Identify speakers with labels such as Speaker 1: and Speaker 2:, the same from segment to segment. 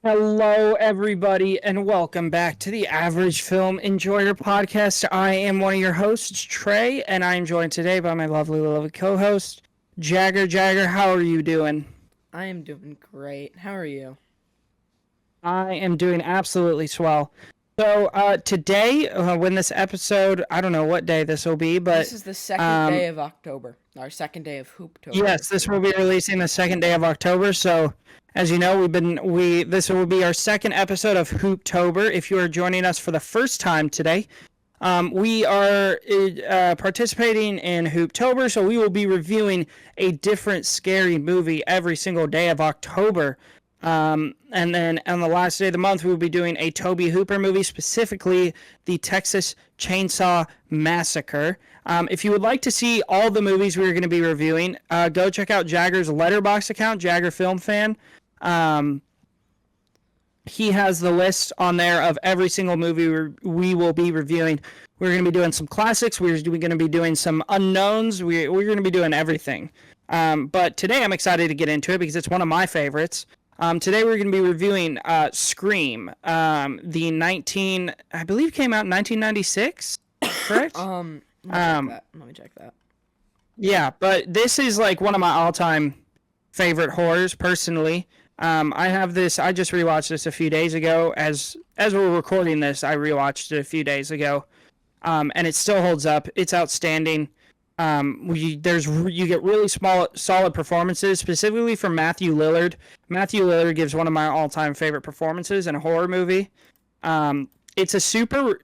Speaker 1: Hello, everybody, and welcome back to the Average Film Enjoyer podcast. I am one of your hosts, Trey, and I am joined today by my lovely co-host, Jagger. Jagger, how are you doing?
Speaker 2: I am doing great. How are you?
Speaker 1: I am doing absolutely swell. So, today, when this episode, I don't know what day this will be,
Speaker 2: This
Speaker 1: but
Speaker 2: is the second
Speaker 1: um,
Speaker 2: day of October, our second day of Hooptober.
Speaker 1: yes, this will be releasing the second day of October. So, as you know, this will be our second episode of Hooptober. If you are joining us for the first time today, we are participating in Hooptober, so we will be reviewing a different scary movie every single day of October. And then on the last day of the month, we will be doing a Toby Hooper movie, specifically the Texas Chainsaw Massacre. If you would like to see all the movies we're going to be reviewing, go check out Jagger's Letterboxd account, Jagger Film Fan. He has the list on there of every single movie we will be reviewing. We're going to be doing some classics. We're going to be doing some unknowns. We're going to be doing everything. But today I'm excited to get into it because it's one of my favorites. Today we're going to be reviewing Scream, I believe came out in 1996, correct?
Speaker 2: Let me check that.
Speaker 1: Yeah, but this is like one of my all-time favorite horrors, personally. I just rewatched this a few days ago. As we're recording this, I rewatched it a few days ago, and it still holds up. It's outstanding. You get really solid performances, specifically from Matthew Lillard. Matthew Lillard gives one of my all-time favorite performances in a horror movie. It's a super.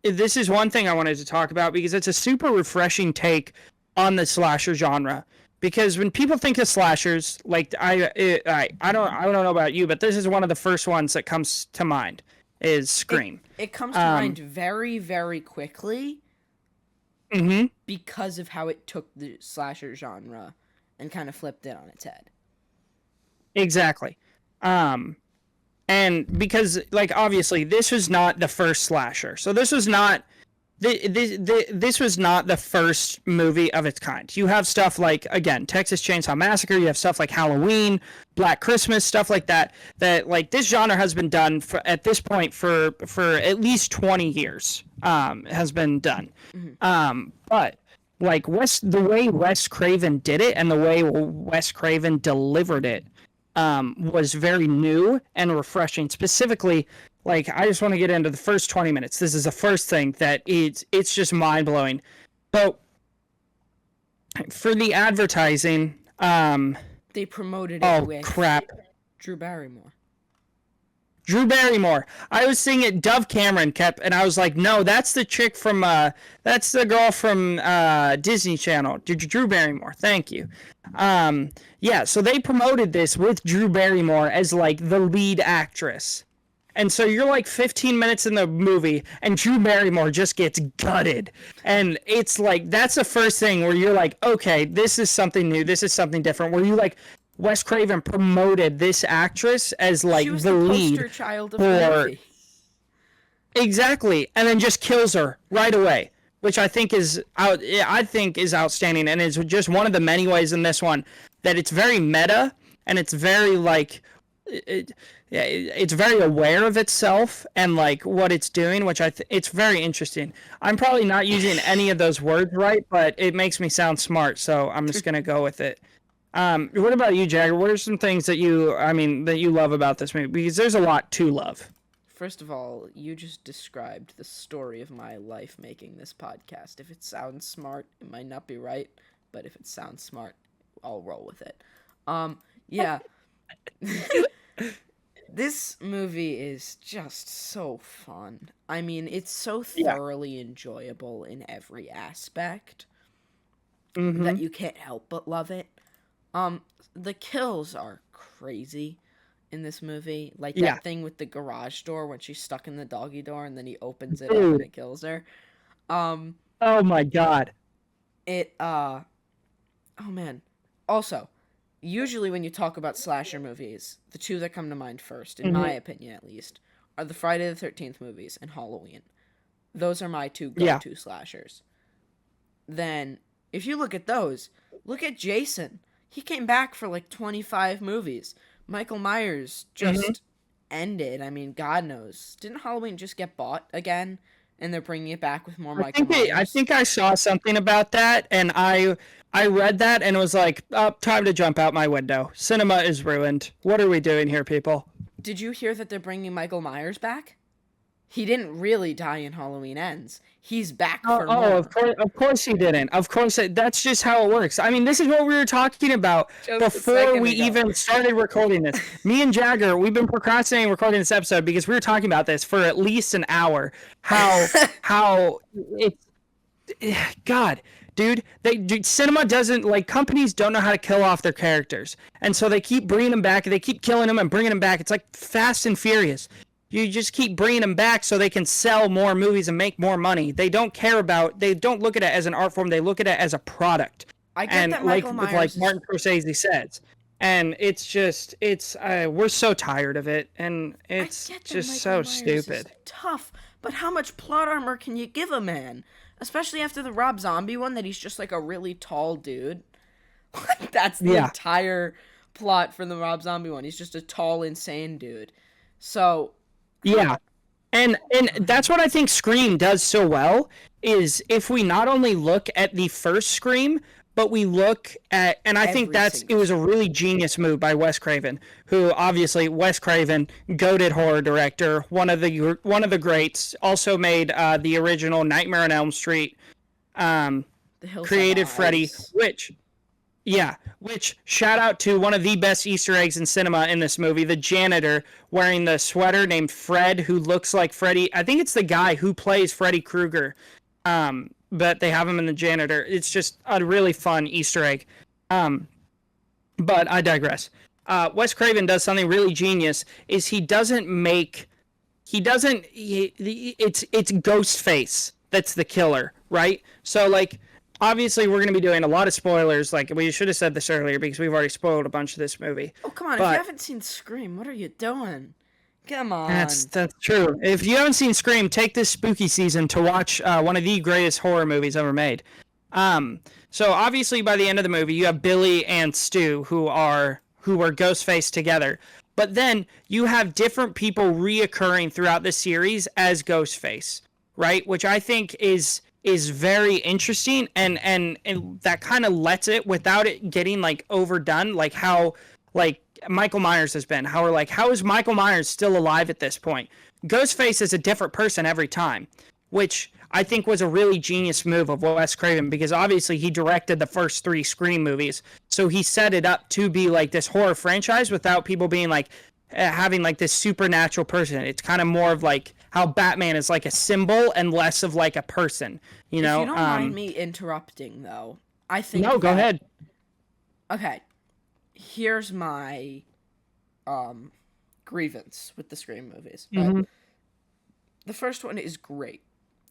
Speaker 1: This is one thing I wanted to talk about because it's a super refreshing take on the slasher genre. Because when people think of slashers, like I don't know about you, but this is one of the first ones that comes to mind is Scream.
Speaker 2: It comes to mind very, very quickly.
Speaker 1: Mm-hmm.
Speaker 2: Because of how it took the slasher genre and kind of flipped it on its head.
Speaker 1: Exactly. And because, like, obviously, this was not the first slasher. So this was not this was not the first movie of its kind. You have stuff like, again, Texas Chainsaw Massacre. You have stuff like Halloween, Black Christmas, stuff like that. That, like, this genre has been done at this point for at least 20 years. Has been done. Mm-hmm. But like the way Wes Craven did it and the way Wes Craven delivered it was very new and refreshing. Specifically, like, I just want to get into the first 20 minutes. This is the first thing that it's just mind-blowing. So, for the advertising,
Speaker 2: they promoted it with
Speaker 1: crap.
Speaker 2: Drew Barrymore.
Speaker 1: Drew Barrymore. I was seeing it. Dove Cameron kept, and I was like, no, that's the chick from, that's the girl from Disney Channel. Drew Barrymore. Thank you. Yeah, so they promoted this with Drew Barrymore as, like, the lead actress. And so you're like 15 minutes in the movie, and Drew Barrymore just gets gutted. And it's like, that's the first thing where you're like, okay, this is something new. This is something different. Where you like, Wes Craven promoted this actress as like
Speaker 2: she was
Speaker 1: the lead
Speaker 2: poster child of the movie.
Speaker 1: Exactly, and then just kills her right away, which I think is outstanding, and it's just one of the many ways in this one that it's very meta and it's very like it's very aware of itself and like what it's doing, which it's very interesting. I'm probably not using any of those words right, but it makes me sound smart, so I'm just gonna go with it. What about you, Jagger? What are some things that you love about this movie? Because there's a lot to love.
Speaker 2: First of all, you just described the story of my life making this podcast. If it sounds smart, it might not be right, but if it sounds smart, I'll roll with it. Yeah. This movie is just so fun. I mean, it's so thoroughly enjoyable in every aspect that you can't help but love it. The kills are crazy in this movie. Like that thing with the garage door when she's stuck in the doggy door and then he opens it up and it kills her.
Speaker 1: Oh my god.
Speaker 2: Oh man. Also, usually when you talk about slasher movies, the two that come to mind first, in my opinion at least, are the Friday the 13th movies and Halloween. Those are my two go-to slashers. Then, if you look at those, look at Jason. He came back for like 25 movies. Michael Myers just ended, I mean, God knows. Didn't Halloween just get bought again? And they're bringing it back with more Michael Myers?
Speaker 1: I think I saw something about that, and I read that and was like, oh, time to jump out my window. Cinema is ruined. What are we doing here, people?
Speaker 2: Did you hear that they're bringing Michael Myers back? He didn't really die in Halloween Ends. He's back for more.
Speaker 1: Of course he didn't. Of course, that's just how it works. I mean, this is what we were talking about before we even started recording this. Me and Jagger, we've been procrastinating recording this episode because we were talking about this for at least an hour. How it's God, dude. Cinema doesn't like companies don't know how to kill off their characters, and so they keep bringing them back. They keep killing them and bringing them back. It's like Fast and Furious. You just keep bringing them back so they can sell more movies and make more money. They don't look at it as an art form. They look at it as a product.
Speaker 2: I get that Michael Myers
Speaker 1: like Martin Scorsese says. And it's just, we're so tired of it. And it's just so stupid.
Speaker 2: Is tough, but how much plot armor can you give a man? Especially after the Rob Zombie one, that he's just like a really tall dude. That's the entire plot for the Rob Zombie one. He's just a tall, insane dude. So...
Speaker 1: Yeah. And that's what I think Scream does so well, is if we not only look at the first Scream, but we look at, and I think it was a really genius move by Wes Craven, who obviously, Wes Craven, goated horror director, one of the greats, also made the original Nightmare on Elm Street, created Freddy, which shout out to one of the best Easter eggs in cinema in this movie, the janitor wearing the sweater named Fred, who looks like Freddy. I think it's the guy who plays Freddy Krueger, but they have him in the janitor. It's just a really fun Easter egg. But I digress. Wes Craven does something really genius, is it's Ghostface that's the killer, right? So like, obviously, we're going to be doing a lot of spoilers. Like, we should have said this earlier because we've already spoiled a bunch of this movie.
Speaker 2: Oh, come on. If you haven't seen Scream, what are you doing? Come on.
Speaker 1: That's true. If you haven't seen Scream, take this spooky season to watch one of the greatest horror movies ever made. So, obviously, by the end of the movie, you have Billy and Stu, who are Ghostface together. But then you have different people reoccurring throughout the series as Ghostface, right? Which I think is very interesting, and that kind of lets it, without it getting like overdone, like how like Michael Myers has been, how is Michael Myers still alive at this point? Ghostface is a different person every time, which I think was a really genius move of Wes Craven, because obviously he directed the first 3 Scream movies, so he set it up to be like this horror franchise without people being like having like this supernatural person. It's kind of more of like how Batman is like a symbol and less of like a person, you know?
Speaker 2: If you don't mind me interrupting, though, I think...
Speaker 1: No, go ahead.
Speaker 2: Okay. Here's my grievance with the Scream movies.
Speaker 1: Mm-hmm.
Speaker 2: The first one is great,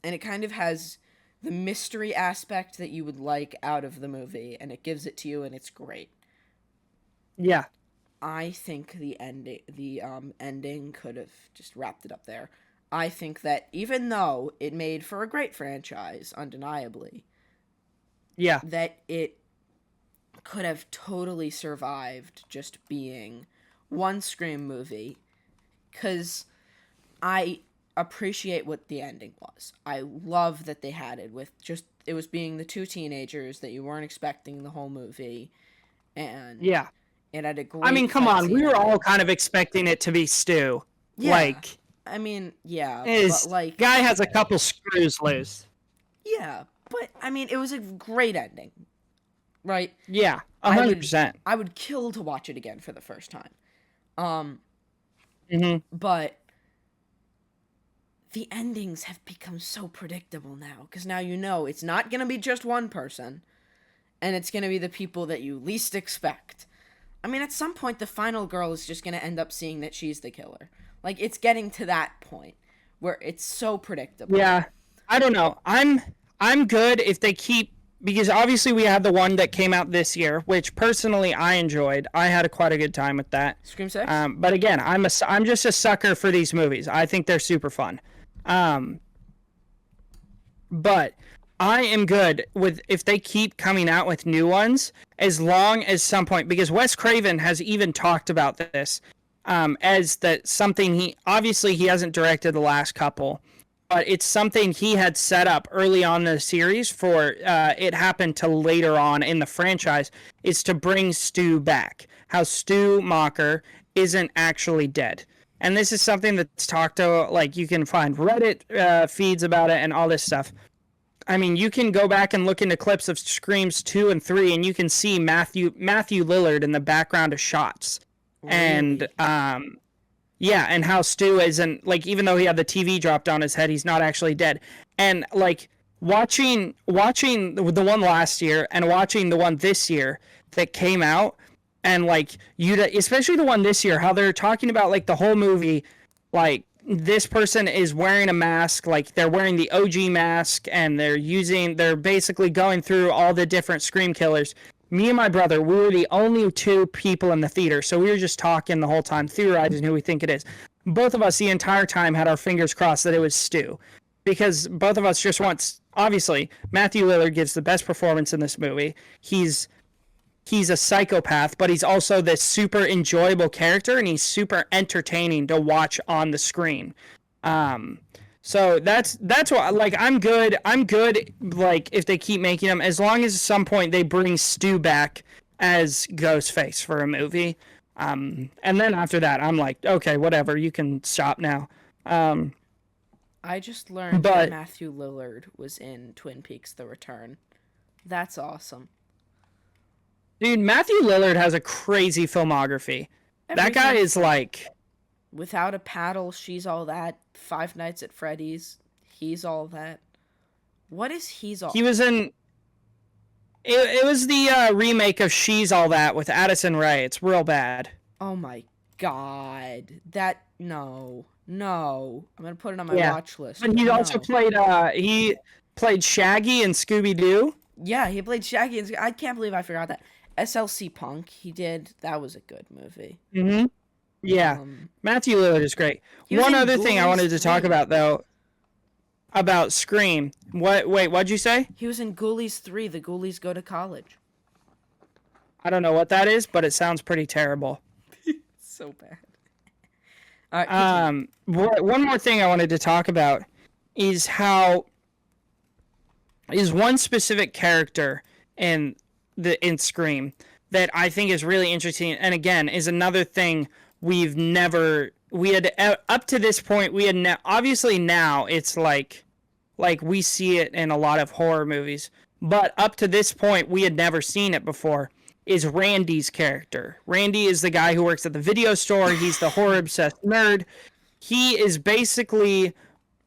Speaker 2: and it kind of has the mystery aspect that you would like out of the movie, and it gives it to you, and it's great.
Speaker 1: Yeah.
Speaker 2: I think the ending could have just wrapped it up there. I think that even though it made for a great franchise, undeniably, that it could have totally survived just being one Scream movie, because I appreciate what the ending was. I love that they had it with just, it was being the 2 teenagers that you weren't expecting the whole movie, and it had a great...
Speaker 1: I mean, come on, we were all kind of expecting it to be Stu.
Speaker 2: Yeah.
Speaker 1: Like...
Speaker 2: I mean, yeah,
Speaker 1: but like... Guy has a couple screws loose.
Speaker 2: Yeah, but, I mean, it was a great ending, right?
Speaker 1: Yeah, 100%.
Speaker 2: I would kill to watch it again for the first time. But the endings have become so predictable now, because now you know it's not going to be just one person, and it's going to be the people that you least expect. I mean, at some point, the final girl is just going to end up seeing that she's the killer. Like, it's getting to that point where it's so predictable.
Speaker 1: Yeah, I don't know. I'm good if they keep, because obviously we have the one that came out this year, which personally I enjoyed. I had quite a good time with that.
Speaker 2: Scream 6?
Speaker 1: But again, I'm just a sucker for these movies. I think they're super fun. But I am good with if they keep coming out with new ones, as long as some point, because Wes Craven has even talked about this. as that something he hasn't directed the last couple, but it's something he had set up early on in the series for it happened to later on in the franchise, is to bring Stu back. How Stu Macher isn't actually dead. And this is something that's talked to, like, you can find Reddit feeds about it and all this stuff. I mean, you can go back and look into clips of Screams 2 and 3, and you can see Matthew Lillard in the background of shots. Really? And, yeah, and how Stu isn't, like, even though he had the TV dropped on his head, he's not actually dead. And, like, watching the one last year and watching the one this year that came out, and, like, especially the one this year, how they're talking about, like, the whole movie, like, this person is wearing a mask, like, they're wearing the OG mask, and they're basically going through all the different Scream killers. Me and my brother, we were the only two people in the theater, so we were just talking the whole time, theorizing who we think it is. Both of us, the entire time, had our fingers crossed that it was Stu, because both of us just want, obviously, Matthew Lillard gives the best performance in this movie. He's a psychopath, but he's also this super enjoyable character, and he's super entertaining to watch on the screen. So that's what, like, I'm good, like, if they keep making them, as long as at some point they bring Stu back as Ghostface for a movie. And then after that, I'm like, okay, whatever, you can stop now.
Speaker 2: I just learned that Matthew Lillard was in Twin Peaks: The Return. That's awesome.
Speaker 1: Dude, Matthew Lillard has a crazy filmography. That guy is like...
Speaker 2: Without a Paddle, She's All That, Five Nights at Freddy's, He's All That. What is He's All That?
Speaker 1: He was in... It was the remake of She's All That with Addison Rae. It's real bad.
Speaker 2: Oh my god. No. I'm gonna put it on my watch list.
Speaker 1: But he also played... he played Shaggy in Scooby-Doo.
Speaker 2: Yeah, he played Shaggy in... I can't believe I forgot that. SLC Punk, he did. That was a good movie.
Speaker 1: Mm-hmm. Yeah. Matthew Lillard is great. One other thing I wanted to talk about, though, about Scream. What'd you say?
Speaker 2: He was in Ghoulies 3, The Ghoulies Go to College.
Speaker 1: I don't know what that is, but it sounds pretty terrible.
Speaker 2: So bad. All right,
Speaker 1: one more thing I wanted to talk about is one specific character in Scream that I think is really interesting, and again is another thing we had up to this point obviously now it's like we see it in a lot of horror movies, but up to this point we had never seen it before, is Randy's character. Randy is the guy who works at the video store. He's the horror obsessed nerd. He is basically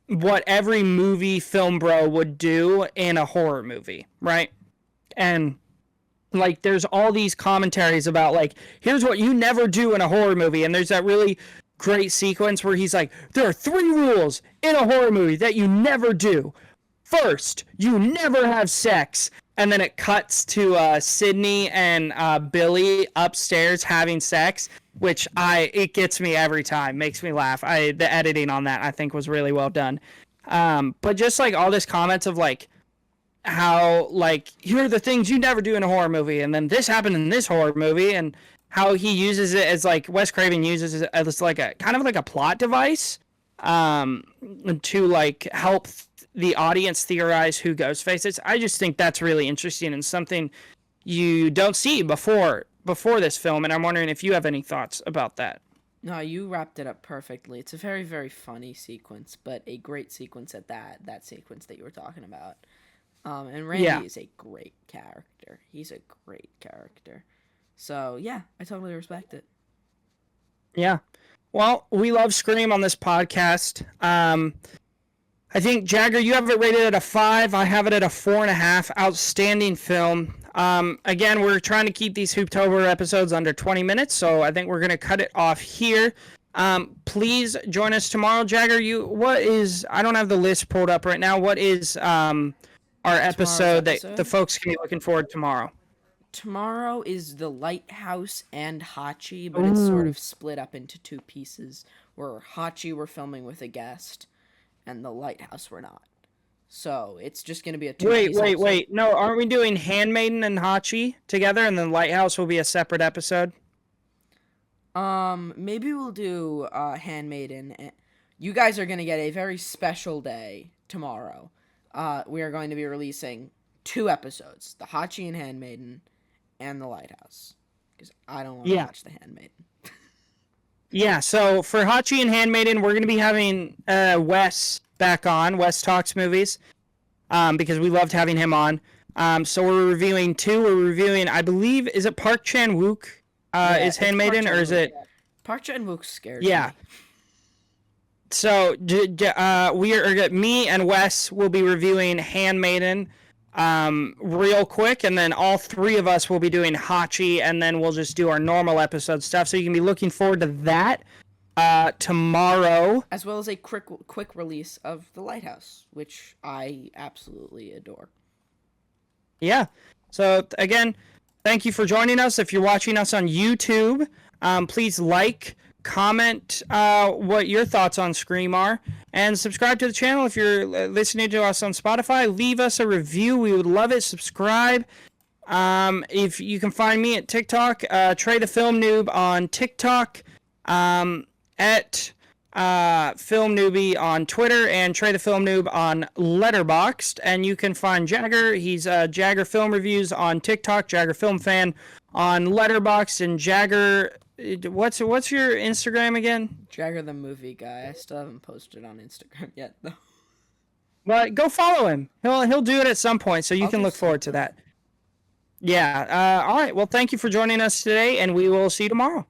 Speaker 1: what every movie film bro would do in a horror movie, right? And like, there's all these commentaries about, like, here's what you never do in a horror movie. And there's that really great sequence where he's like, there are 3 rules in a horror movie that you never do. First, you never have sex. And then it cuts to Sydney and Billy upstairs having sex, which it gets me every time, makes me laugh. The editing on that, I think, was really well done. But just, like, all this comments of, like, how, like, here are the things you never do in a horror movie, and then this happened in this horror movie, and how he uses it as, like, Wes Craven uses it as, like, a kind of like a plot device to, like, help the audience theorize who Ghostface is. I just think that's really interesting and something you don't see before this film, and I'm wondering if you have any thoughts about that.
Speaker 2: No, you wrapped it up perfectly. It's a very, very funny sequence, but a great sequence at that sequence that you were talking about. And Randy is a great character. He's a great character. So, yeah, I totally respect it.
Speaker 1: Yeah. Well, we love Scream on this podcast. I think, Jagger, you have it rated at a 5. I have it at a 4.5. Outstanding film. Again, we're trying to keep these Hooptober episodes under 20 minutes, so I think we're going to cut it off here. Please join us tomorrow. Jagger, I don't have the list pulled up right now. What is... our episode that the folks can be looking forward to tomorrow?
Speaker 2: Tomorrow is The Lighthouse and Hachi, but it's sort of split up into 2 pieces, where Hachi we're filming with a guest, and The Lighthouse we're not. So it's just going to be a 2-piece episode.
Speaker 1: Wait. No, aren't we doing Handmaiden and Hachi together, and then Lighthouse will be a separate episode?
Speaker 2: Maybe we'll do Handmaiden. You guys are gonna get a very special day tomorrow. We are going to be releasing 2 episodes: the Hachi and Handmaiden, and the Lighthouse. Because I don't want to watch the Handmaiden.
Speaker 1: Yeah, so for Hachi and Handmaiden, we're going to be having Wes back on. Wes Talks Movies, because we loved having him on. So we're reviewing 2. We're reviewing, I believe, is it Park Chan-wook is Handmaiden, or is it...
Speaker 2: Park Chan-wook scares
Speaker 1: me. So me and Wes will be reviewing Handmaiden real quick, and then all 3 of us will be doing Hachi, and then we'll just do our normal episode stuff. So you can be looking forward to that tomorrow,
Speaker 2: as well as a quick release of The Lighthouse, which I absolutely adore.
Speaker 1: Yeah. So again, thank you for joining us. If you're watching us on YouTube, please comment what your thoughts on Scream are, and subscribe to the channel. If you're listening to us on Spotify, leave us a review. We would love it. Subscribe. If you can find me at TikTok, Trey the Film Noob on TikTok, at Film Newbie on Twitter, and Trey the Film Noob on Letterboxd. And you can find Jagger. He's JaggerFilmReviews on TikTok, Jagger Film Fan on Letterboxd, and Jagger. What's your Instagram again?
Speaker 2: Jagger the Movie Guy. I still haven't posted on Instagram yet, though.
Speaker 1: Well, go follow him. He'll do it at some point, so you can look forward to that. Yeah. All right. Well, thank you for joining us today, and we will see you tomorrow.